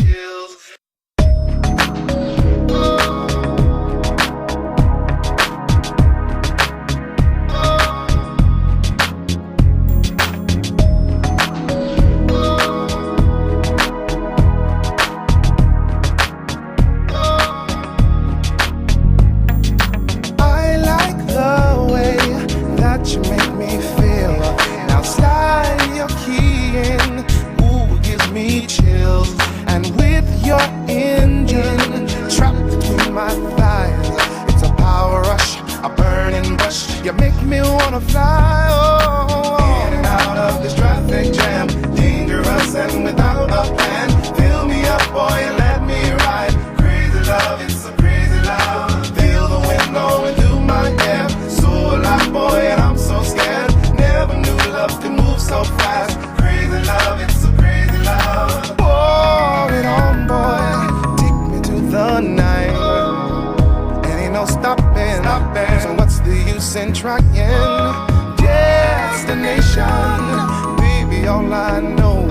chills. You make me feel. Now slide your key in. Ooh, it gives me chills. And with your engine trapped between my thighs, it's a power rush, a burning rush. You make me wanna fly. Oh, in and out of this traffic jam, dangerous and without a plan. Fill me up, boy, and let me ride. Crazy love, it's a crazy love. Feel the wind blowing through my hair. So alive, boy, and I'm so scared. Never knew love could move so fast. Crazy love, it's a crazy love. Pour it on, boy. Take me to the night. And ain't no stopping. So what's the use in trying? Destination, baby, all I know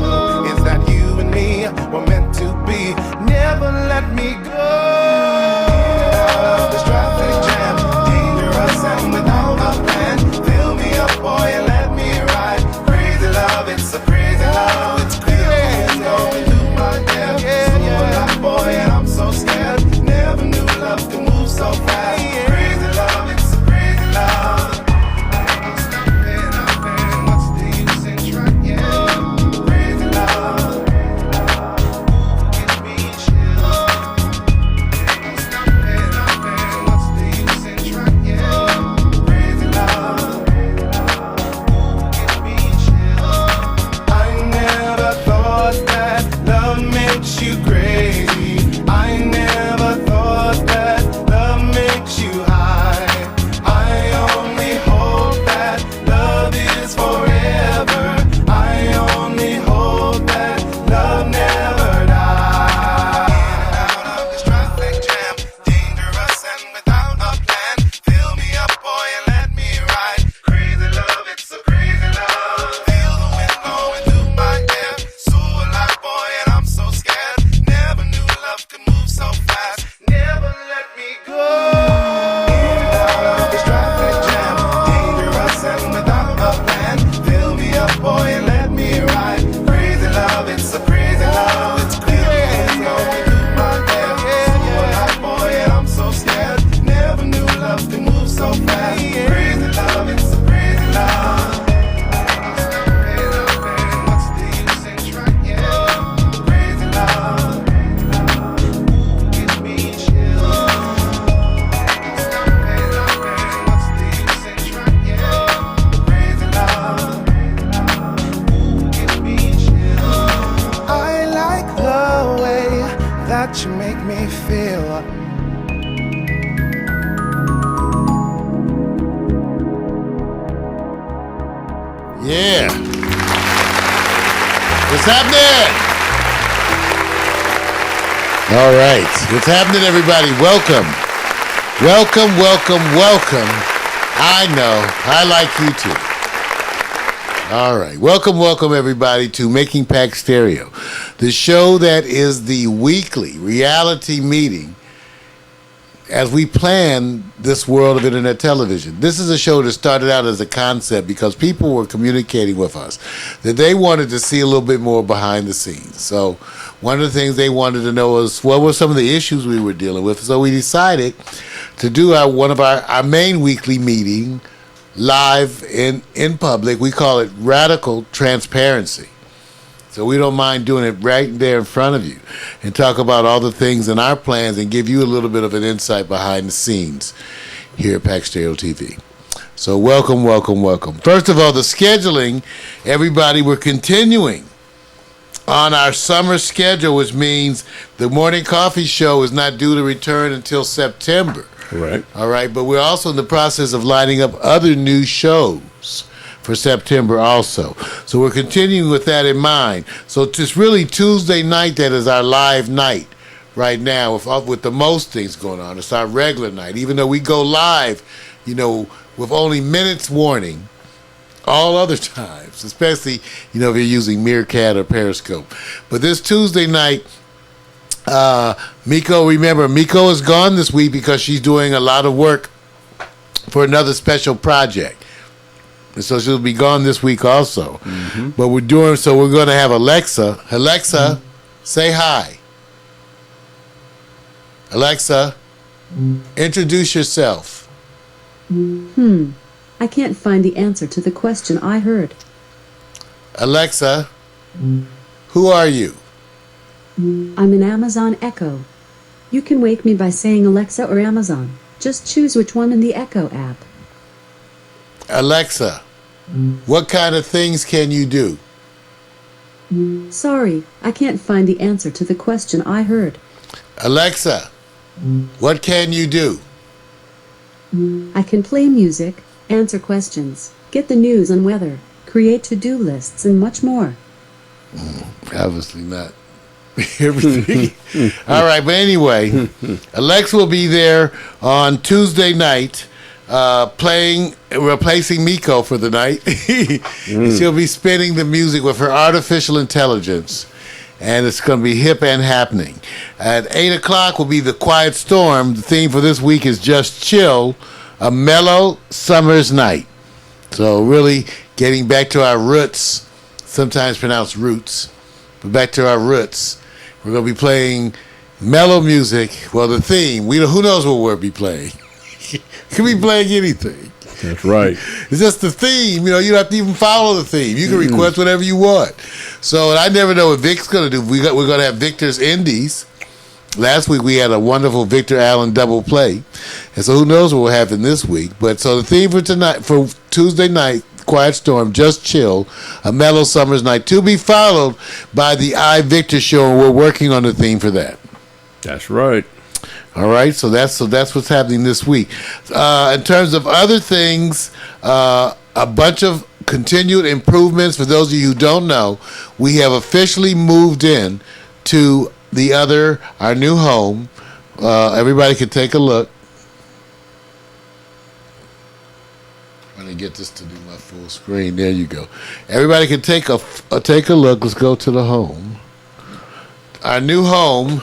is that you and me were meant to be. Never let me go. Out of this traffic jam, dangerous and without a plan. Fill me up, boy, and let me ride. Crazy love, it's a crazy love. It's crazy, it's going through my head. So alive, boy, and I'm so scared. Never knew love could move so fast. Crazy love, it's a crazy love. What's the use in trying? Crazy love. Give me chills. What's the use in trying? Crazy love. Give me chills. I never thought that love makes you crazy. I never thought that love makes you high. I only hope that love is forever. I only hope that love never dies. In and out of this traffic jam, dangerous and without a plan. Fill me up, boy, and let me ride. Crazy love, it's a crazy love. Feel the wind blowing through my hair. So alive, boy, and I'm so scared. Never knew love could move so fast. Never let me go. In and out of this traffic jam, dangerous and without a plan. Fill me up, boy, and let me ride. Crazy love, it's a crazy love. It's crazy, it's going through my hair. So alive, boy, and I'm so scared. Never knew love could move so fast. Crazy love, it's a crazy love. What's the use in trying? Crazy love. Give me chills. What's the use in trying? Crazy love. Give me chills. I like the way that you make me feel. Yeah. What's happening? All right. What's happening, everybody? Welcome. Welcome, welcome, welcome. I know. I like you too. All right. Welcome, welcome, everybody, to Making Pax Stereo, the show that is the weekly reality meeting as we plan this world of internet television. This is a show that started out as a concept because people were communicating with us that they wanted to see a little bit more behind the scenes. So one of the things they wanted to know was what were some of the issues we were dealing with. So we decided to do one of our main weekly meeting live in public. We call it Radical Transparency. So we don't mind doing it right there in front of you and talk about all the things in our plans and give you a little bit of an insight behind the scenes here at Pax Stereo TV. So welcome, welcome, welcome. First of all, the scheduling, everybody, we're continuing on our summer schedule, which means the morning coffee show is not due to return until September. Right. All right, but we're also in the process of lining up other new shows for September also. So we're continuing with that in mind. So it's really Tuesday night that is our live night right now with the most things going on. It's our regular night, even though we go live, with only minutes warning all other times, especially, if you're using Meerkat or Periscope. But this Tuesday night Miko, remember, Miko is gone this week because she's doing a lot of work for another special project. And so she'll be gone this week also. Mm-hmm. But we're going to have Alexa. Alexa, say hi. Alexa, introduce yourself. I can't find the answer to the question I heard. Alexa, who are you? I'm an Amazon Echo. You can wake me by saying Alexa or Amazon. Just choose which one in the Echo app. Alexa, what kind of things can you do? Sorry, I can't find the answer to the question I heard. Alexa, what can you do? I can play music, answer questions, get the news and weather, create to-do lists, and much more. Obviously not everything. All right, but anyway, Alexa will be there on Tuesday night replacing Miko for the night. She'll be spinning the music with her artificial intelligence, and it's going to be hip and happening. At 8 o'clock will be The Quiet Storm. The theme for this week is Just Chill, a mellow summer's night. So really getting back to our roots, sometimes pronounced roots, but back to our roots. We're going to be playing mellow music. Well, the theme, who knows what we'll be playing. Could be playing anything. That's right. It's just the theme. You don't have to even follow the theme. You can request whatever you want. So, and I never know what Vic's going to do. We're going to have Victor's Indies. Last week we had a wonderful Victor Allen double play. And so who knows what will happen this week. But so the theme for Tuesday night, Quiet Storm, Just Chill, a mellow summer's night, to be followed by the I Victor show, and we're working on the theme for that. That's right. All right, so that's what's happening this week. In terms of other things, a bunch of continued improvements. For those of you who don't know, we have officially moved in to our new home. Everybody can take a look. Trying to get this to do my full screen. There you go. Everybody can take a look. Let's go to the home. Our new home.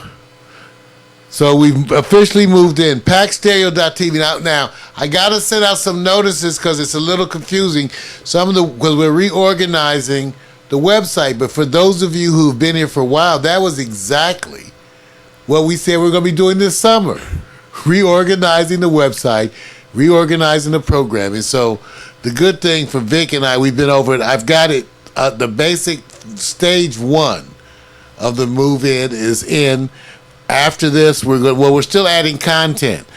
So we've officially moved in. PaxStereo.tv. Now I gotta send out some notices because it's a little confusing. Because we're reorganizing the website. But for those of you who've been here for a while, that was exactly what we said we're going to be doing this summer. Reorganizing the website, reorganizing the programming. So the good thing for Vic and I, we've been over it. I've got it. The basic stage 1 of the move-in is in. After this, we're still adding content.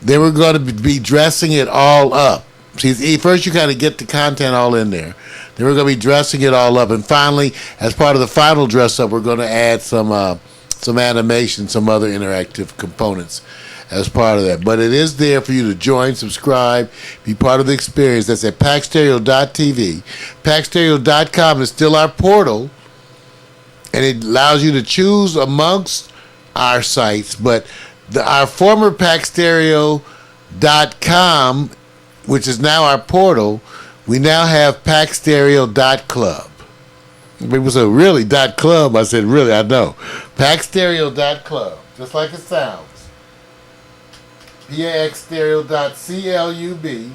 Then we're going to be dressing it all up. See, first you got to get the content all in there. Then we're going to be dressing it all up. And finally, as part of the final dress up, we're going to add some animation, some other interactive components as part of that. But it is there for you to join, subscribe, be part of the experience. That's at PaxStereo.tv. PaxStereo.com is still our portal, and it allows you to choose amongst our sites. But our former PaxStereo.com, which is now our portal, we now have PaxStereo.club. People say, really, .club? I said, really, I know. PaxStereo.club, just like it sounds. PaxStereo.club.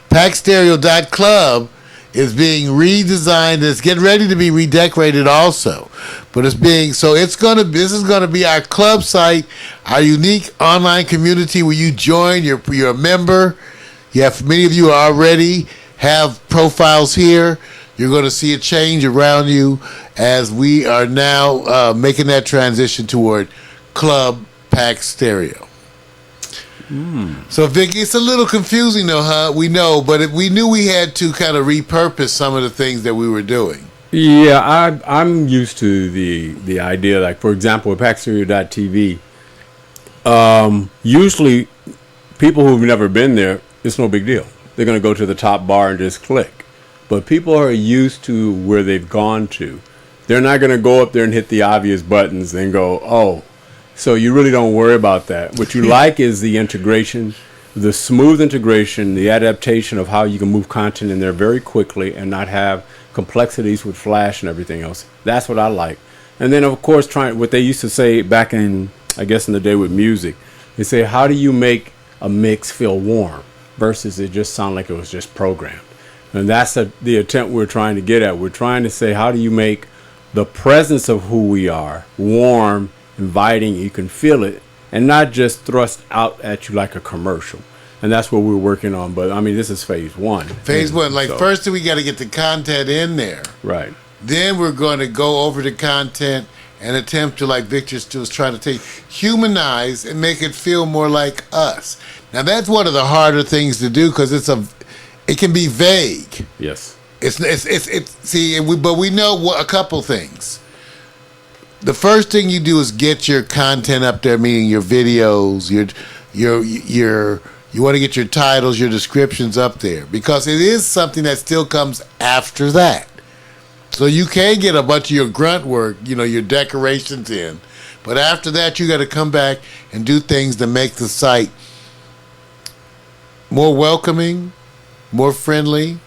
PaxStereo.club is being redesigned. It's getting ready to be redecorated also. But this is going to be our club site, our unique online community where you join, you're a member. Many of you already have profiles here. You're going to see a change around you as we are now making that transition toward Club Pax Stereo. So, Vicky, it's a little confusing, though, huh? We know, but we knew we had to kind of repurpose some of the things that we were doing. Yeah, I'm used to the idea, like, for example, with PaxStereo.tv, usually people who've never been there, it's no big deal. They're going to go to the top bar and just click. But people are used to where they've gone to. They're not going to go up there and hit the obvious buttons and go, oh. So you really don't worry about that. What you like is the integration, the smooth integration, the adaptation of how you can move content in there very quickly and not have complexities with Flash and everything else. That's what I like. And then, of course, trying what they used to say back in, I guess, in the day with music, they say, how do you make a mix feel warm versus it just sound like it was just programmed? And that's the attempt we're trying to get at. We're trying to say, how do you make the presence of who we are warm, inviting, you can feel it, and not just thrust out at you like a commercial. And that's what we're working on. But, I mean, this is phase one. Phase one. Like, so, first we got to get the content in there. Right. Then we're going to go over the content and attempt to, like Victor was trying to take, humanize and make it feel more like us. Now, that's one of the harder things to do because it can be vague. Yes. But we know a couple things. The first thing you do is get your content up there, meaning your videos, you want to get your titles, your descriptions up there, because it is something that still comes after that. So you can get a bunch of your grunt work, your decorations in, but after that you got to come back and do things to make the site more welcoming, more friendly,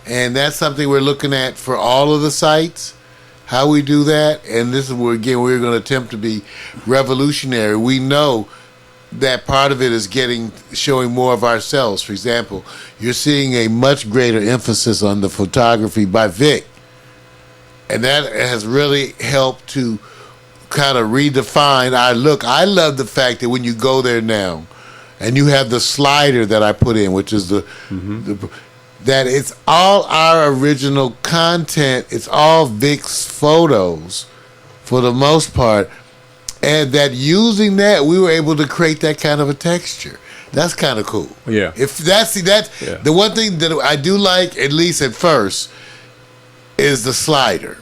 and that's something we're looking at for all of the sites, how we do that. And this is where, again, we're going to attempt to be revolutionary. We know that part of it is showing more of ourselves. For example, you're seeing a much greater emphasis on the photography by Vic, and that has really helped to kind of redefine our look. I love the fact that when you go there now, and you have the slider that I put in, which is that it's all our original content. It's all Vic's photos for the most part. And that using that, we were able to create that kind of a texture. That's kind of cool. Yeah. The one thing that I do like, at least at first, is the slider.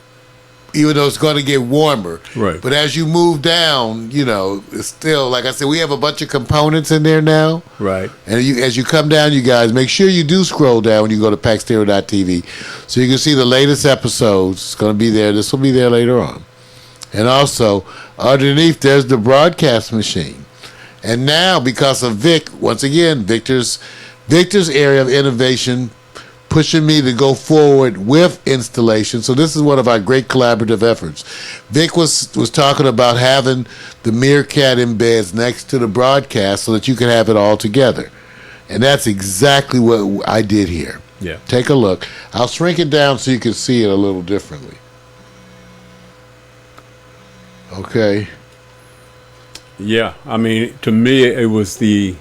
Even though it's going to get warmer. Right. But as you move down, it's still, like I said, we have a bunch of components in there now. Right. And as you come down, you guys, make sure you do scroll down when you go to paxstereo.tv so you can see the latest episodes. It's going to be there. This will be there later on. And also, underneath, there's the broadcast machine. And now, because of Vic, once again, Victor's area of innovation, pushing me to go forward with installation. So this is one of our great collaborative efforts. Vic was talking about having the Meerkat embeds next to the broadcast so that you can have it all together. And that's exactly what I did here. Yeah. Take a look. I'll shrink it down so you can see it a little differently. Okay. Yeah. I mean, to me, it was the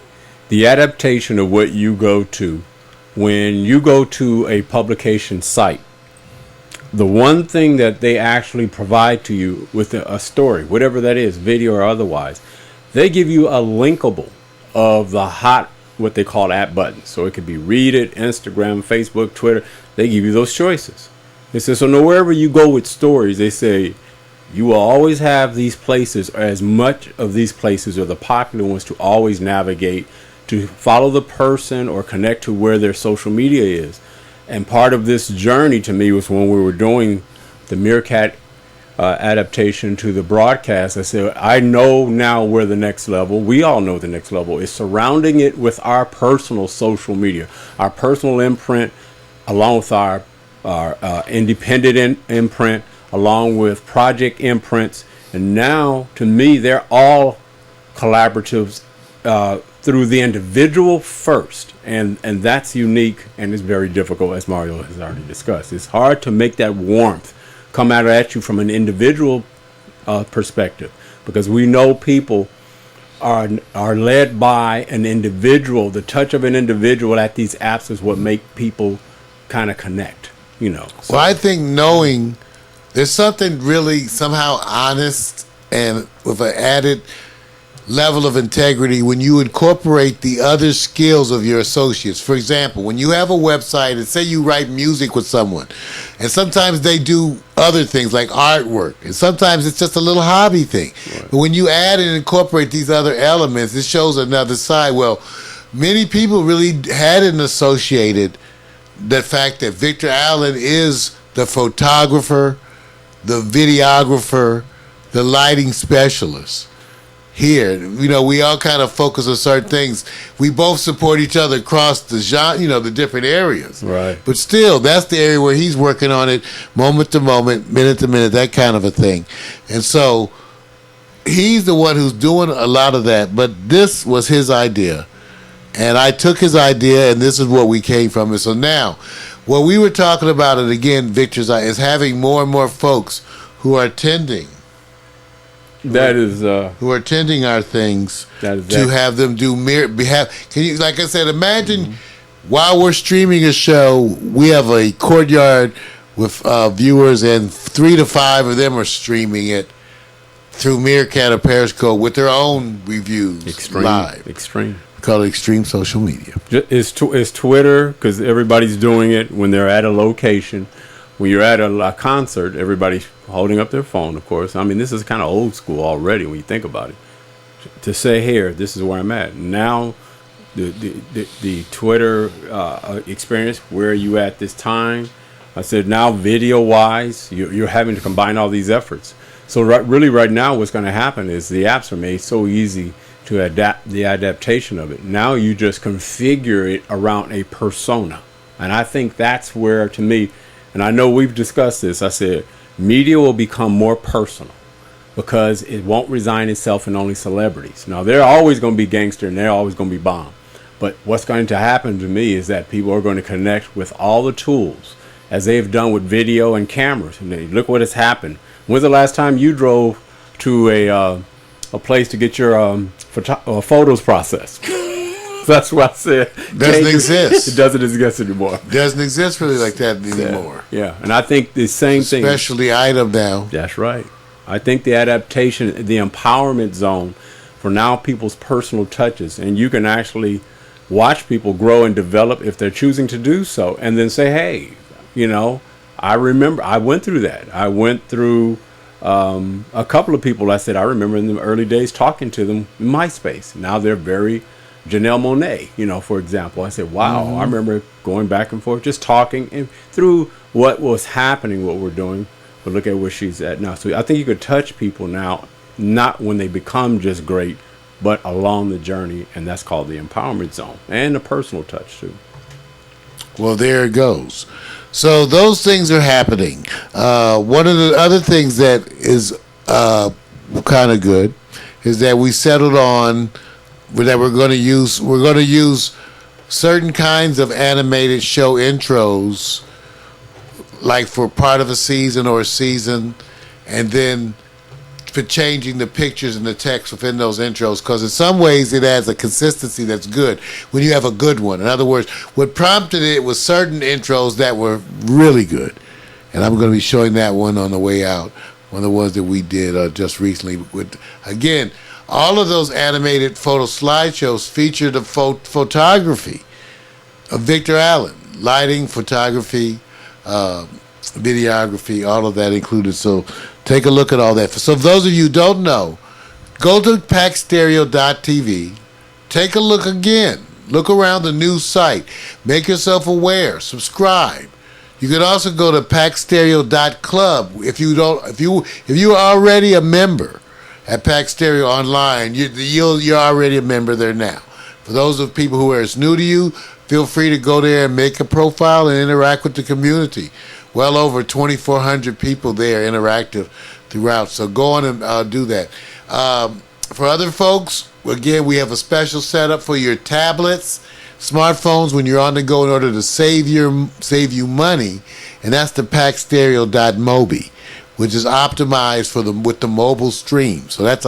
adaptation of what you go to. When you go to a publication site, the one thing that they actually provide to you with a story, whatever that is, video or otherwise, they give you a linkable of the hot, what they call app buttons. So it could be Read It, Instagram, Facebook, Twitter. They give you those choices. They say, so wherever you go with stories, they say, you will always have these places, or as much of these places are the popular ones to always navigate, to follow the person or connect to where their social media is. And part of this journey to me was when we were doing the Meerkat adaptation to the broadcast. I said, I know now where the next level, we all know the next level, is surrounding it with our personal social media, our personal imprint, along with our independent imprint, along with project imprints. And now, to me, they're all collaboratives through the individual first, and that's unique, and it's very difficult, as Mario has already discussed. It's hard to make that warmth come out at you from an individual perspective, because we know people are led by an individual. The touch of an individual at these apps is what make people kind of connect, So. Well, I think knowing there's something really somehow honest and with an added level of integrity when you incorporate the other skills of your associates. For example, when you have a website and say you write music with someone, and sometimes they do other things like artwork, and sometimes it's just a little hobby thing. Right. But when you add and incorporate these other elements, it shows another side. Well, many people really hadn't associated the fact that Victor Allen is the photographer, the videographer, the lighting specialist. here. We all kind of focus on certain things. We both support each other across the genre, the different areas. Right. But still, that's the area where he's working on it, moment to moment, minute to minute, that kind of a thing. And so he's the one who's doing a lot of that. But this was his idea. And I took his idea, and this is what we came from. And so now, what we were talking about, it again, Victor's, is having more and more folks who are attending. That is who are attending our things to have them do Can you, like I said, imagine while we're streaming a show, we have a courtyard with viewers, and 3 to 5 of them are streaming it through Meerkat or Periscope with their own reviews live. Extreme. We call it extreme social media. It's Twitter, because everybody's doing it when they're at a location. When you're at a concert, everybody's holding up their phone, of course. I mean, this is kind of old school already when you think about it. To say, here, this is where I'm at. Now, the Twitter experience, where are you at this time? I said, now video-wise, you're having to combine all these efforts. So really right now what's going to happen is the apps are made so easy to adapt the adaptation of it. Now you just configure it around a persona. And I think that's where, to me, and I know we've discussed this, I said, media will become more personal because it won't resign itself in only celebrities. Now, they're always going to be gangster and they're always going to be bomb. But what's going to happen to me is that people are going to connect with all the tools as they've done with video and cameras. And they, look what has happened. When's the last time you drove to a place to get your photos processed? That's what I said. Doesn't exist. It doesn't exist anymore. Doesn't exist really like that anymore. Yeah, and I think the same thing. Specialty item now. That's right. I think the adaptation, the empowerment zone for now people's personal touches, and you can actually watch people grow and develop if they're choosing to do so, and then say, hey, I remember I went through that. I went through a couple of people I said I remember in the early days talking to them in MySpace. Now they're very Janelle Monáe, for example. I said, wow, I remember going back and forth, just talking and through what was happening, what we're doing. But look at where she's at now. So I think you could touch people now, not when they become just great, but along the journey. And that's called the empowerment zone and the personal touch, too. Well, there it goes. So those things are happening. One of the other things that is kind of good is that we settled on that we're going to use certain kinds of animated show intros, like for part of a season or a season, and then for changing the pictures and the text within those intros, because in some ways it adds a consistency that's good when you have a good one. In other words, what prompted it was certain intros that were really good, and I'm going to be showing that one on the way out, one of the ones that we did just recently with, again, all of those animated photo slideshows feature the photography of Victor Allen, lighting, photography, videography, all of that included. So take a look at all that. So for those of you who don't know, go to paxstereo.tv, take a look again. Look around the new site. Make yourself aware. Subscribe. You can also go to paxstereo.club. If you are already a member at Pax Stereo online, you're already a member there now. For those of people who are new to you, feel free to go there and make a profile and interact with the community. Well over 2,400 people there interactive throughout. So go on and do that. For other folks, again, we have a special setup for your tablets, smartphones when you're on the go in order to save you money, and that's the paxstereo.mobi, which is optimized with the mobile stream. So that's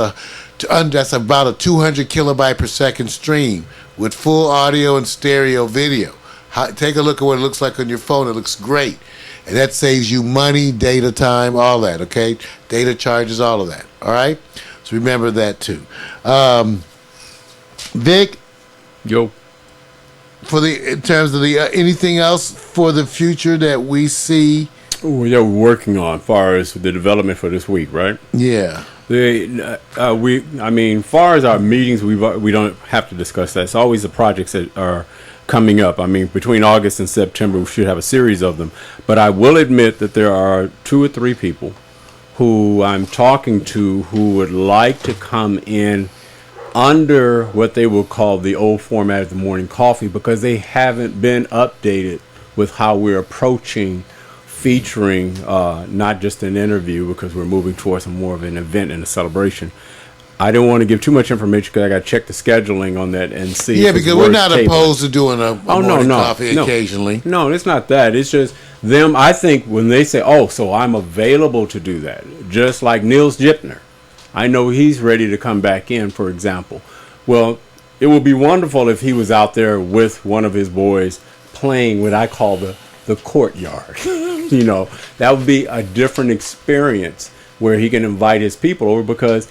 about a 200 kilobyte per second stream with full audio and stereo video. Take a look at what it looks like on your phone. It looks great. And that saves you money, data time, all that, okay? Data charges, all of that, all right? So remember that, too. Vic? Yo. In terms of anything else for the future that we see? We're working on as far as the development for this week, right? Yeah. Far as our meetings, we don't have to discuss that. It's always the projects that are coming up. I mean, between August and September, we should have a series of them. But I will admit that there are 2 or 3 people who I'm talking to who would like to come in under what they will call the old format of the morning coffee, because they haven't been updated with how we're approaching featuring not just an interview, because we're moving towards more of an event and a celebration. I don't want to give too much information because I got to check the scheduling on that and see. Yeah, because we're not opposed to doing a morning coffee occasionally. No, it's not that. It's just them. I think when they say, "Oh, so I'm available to do that," just like Niels Jipner, I know he's ready to come back in, for example. Well, it would be wonderful if he was out there with one of his boys playing what I call the courtyard. That would be a different experience where he can invite his people over, because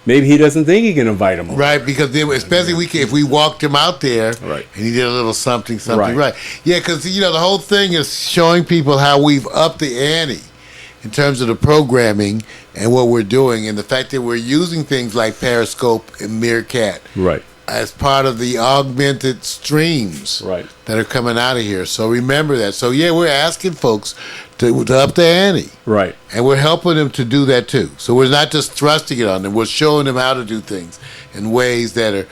maybe he doesn't think he can invite them over. Right, because especially if we walked him out there, right, and he did a little something, right. Yeah, because the whole thing is showing people how we've upped the ante in terms of the programming and what we're doing, and the fact that we're using things like Periscope and Meerkat, right, as part of the augmented streams, right, that are coming out of here. So remember that. So yeah, we're asking folks to up the ante, right, and we're helping them to do that too. So we're not just thrusting it on them; we're showing them how to do things in ways that are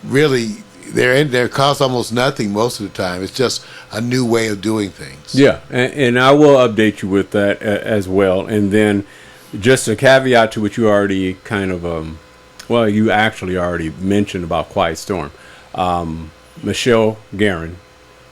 really they cost almost nothing most of the time. It's just a new way of doing things. Yeah, and I will update you with that as well. And then just a caveat to what you already kind of you actually already mentioned about Quiet Storm. Michelle Guerin,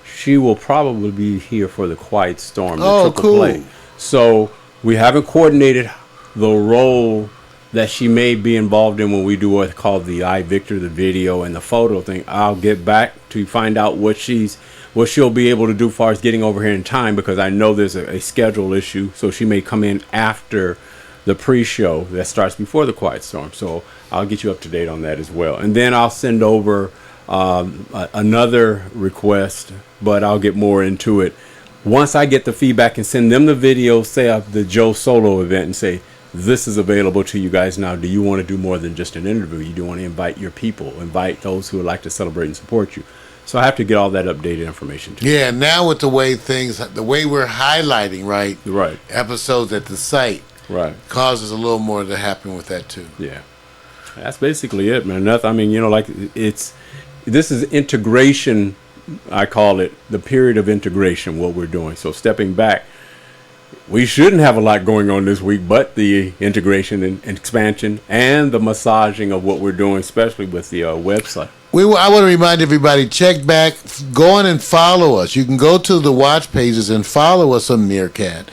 she will probably be here for the Quiet Storm. Oh, cool. Play. So we haven't coordinated the role that she may be involved in when we do what's called the I Victor, the video and the photo thing. I'll get back to find out what she'll be able to do as far as getting over here in time, because I know there's a schedule issue. So she may come in after the pre-show that starts before the Quiet Storm. So I'll get you up to date on that as well. And then I'll send over another request, but I'll get more into it once I get the feedback and send them the video, say of the Joe Solo event, and say, this is available to you guys now. Do you want to do more than just an interview? You do want to invite your people, invite those who would like to celebrate and support you. So I have to get all that updated information too. Yeah, now with the way we're highlighting, right, episodes at the site, right, causes a little more to happen with that too. Yeah, that's basically it, man. Nothing. I mean, this is integration. I call it the period of integration. What we're doing. So stepping back. We shouldn't have a lot going on this week, but the integration and expansion and the massaging of what we're doing, especially with the website. I want to remind everybody, check back, go on and follow us. You can go to the watch pages and follow us on Meerkat,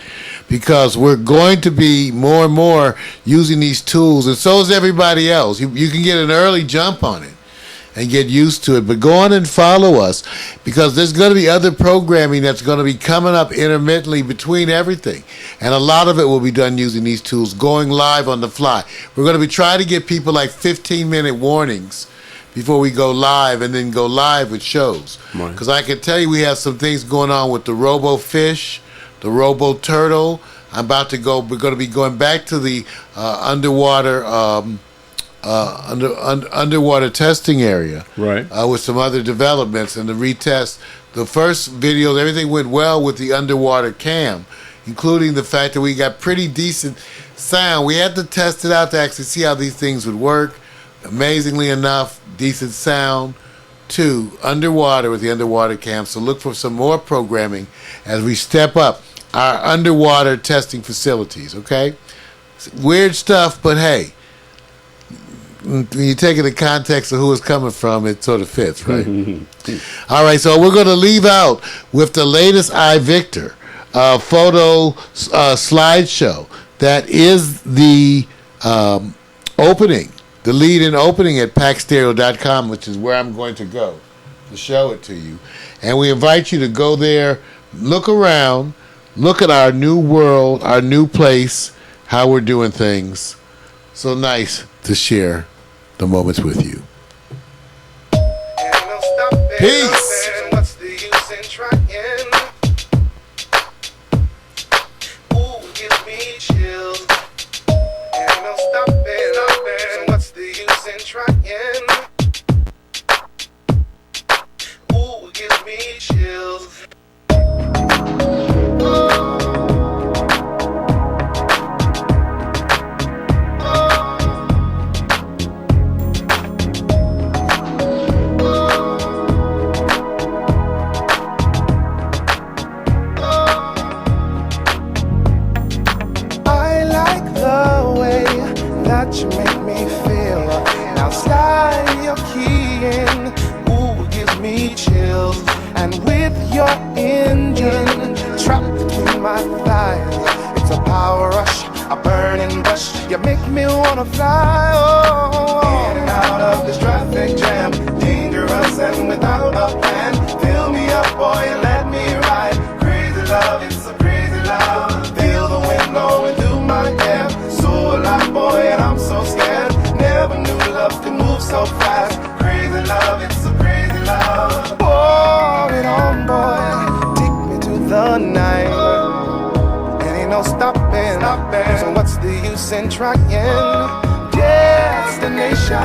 because we're going to be more and more using these tools, and so is everybody else. You can get an early jump on it and get used to it. But go on and follow us, because there's going to be other programming that's going to be coming up intermittently between everything. And a lot of it will be done using these tools, going live on the fly. We're going to be trying to give people like 15-minute warnings before we go live, and then go live with shows. Because I can tell you we have some things going on with the Robo Fish, the Robo Turtle. We're going to be going back to the underwater underwater testing area, right, with some other developments and the retest. The first videos, everything went well with the underwater cam, including the fact that we got pretty decent sound. We had to test it out to actually see how these things would work. Amazingly enough, decent sound too, underwater with the underwater cam. So look for some more programming as we step up our underwater testing facilities, okay? Weird stuff, but hey, when you take it in the context of who it's coming from, it sort of fits, right? All right, so we're going to leave out with the latest iVictor photo slideshow. That is the opening, the lead-in opening at PaxStereo.com, which is where I'm going to go to show it to you. And we invite you to go there, look around, look at our new world, our new place, how we're doing things. So nice to share the moments with you. Peace. What's the use in trying? Ooh, gives me chills. And no stopping. What's the use in trying? Ooh, gives me chills. that you make me feel. Now slide your key in, ooh, gives me chills. And with your engine trapped between my thighs, it's a power rush, a burning bush. You make me wanna fly, oh. In and out of this traffic jam, dangerous and without a plan. Fill me up, boy, and let me ride. Crazy love, it's a crazy love. Feel the wind blowing through my hair. So alive, boy, and I'm so scared. Never knew love could move so fast. Crazy love, it's a crazy love. Pour it on, boy, take me to the night. And ain't no stopping. So what's the use in trying? Destination,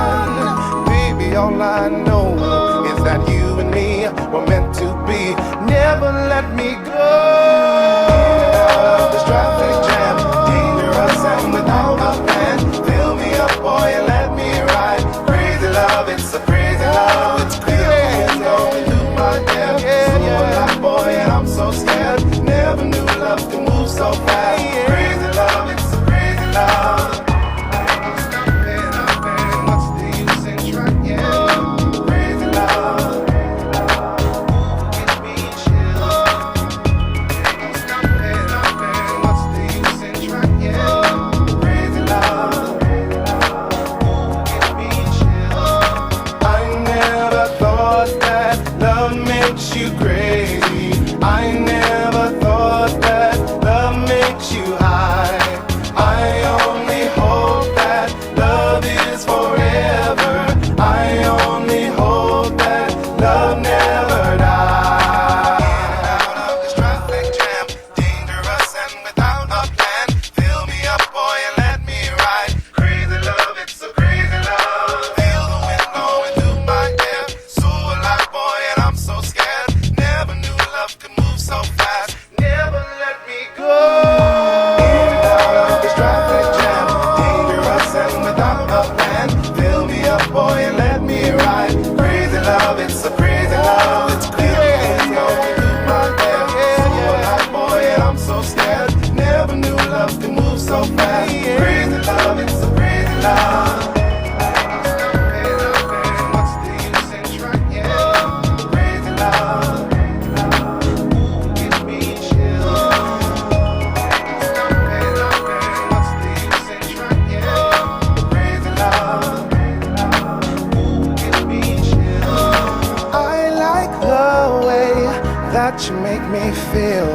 baby, all I know is that you and me were meant to be. Never let me go. In and out of this traffic jam, dangerous and without a plan. Fill me up, boy, and let me ride. Crazy love, it's a crazy love. It's crazy, it's going through my head. So alive, boy, and I'm so scared. Never knew love could move so fast. Crazy love, it's a crazy love. What's the use in trying? Crazy love, give me chills. What's the use in trying? Crazy love, give me chills. I never thought that love makes you crazy. I never thought that love makes you high. I only hope that love is forever. I only hope that love never dies. In and out of this traffic jam, dangerous and without a plan. Fill me up, boy, and let me ride. Crazy love, it's a crazy love. Feel the wind blowing through my hair. So alive, boy, and I'm so scared. Never knew love could move so fast. Never let me go. In and out of this traffic jam, dangerous and without a plan. Fill me up, boy, and let me ride. Crazy love, it's a crazy love. It's crazy, it's going through my head. So alive, boy, and I'm so scared. Never knew love could move so fast. Crazy love, it's a crazy love. What's the use in trying? Crazy love, give me chills. What's the use in trying? Crazy love, give me chills. I like the way that you make me feel.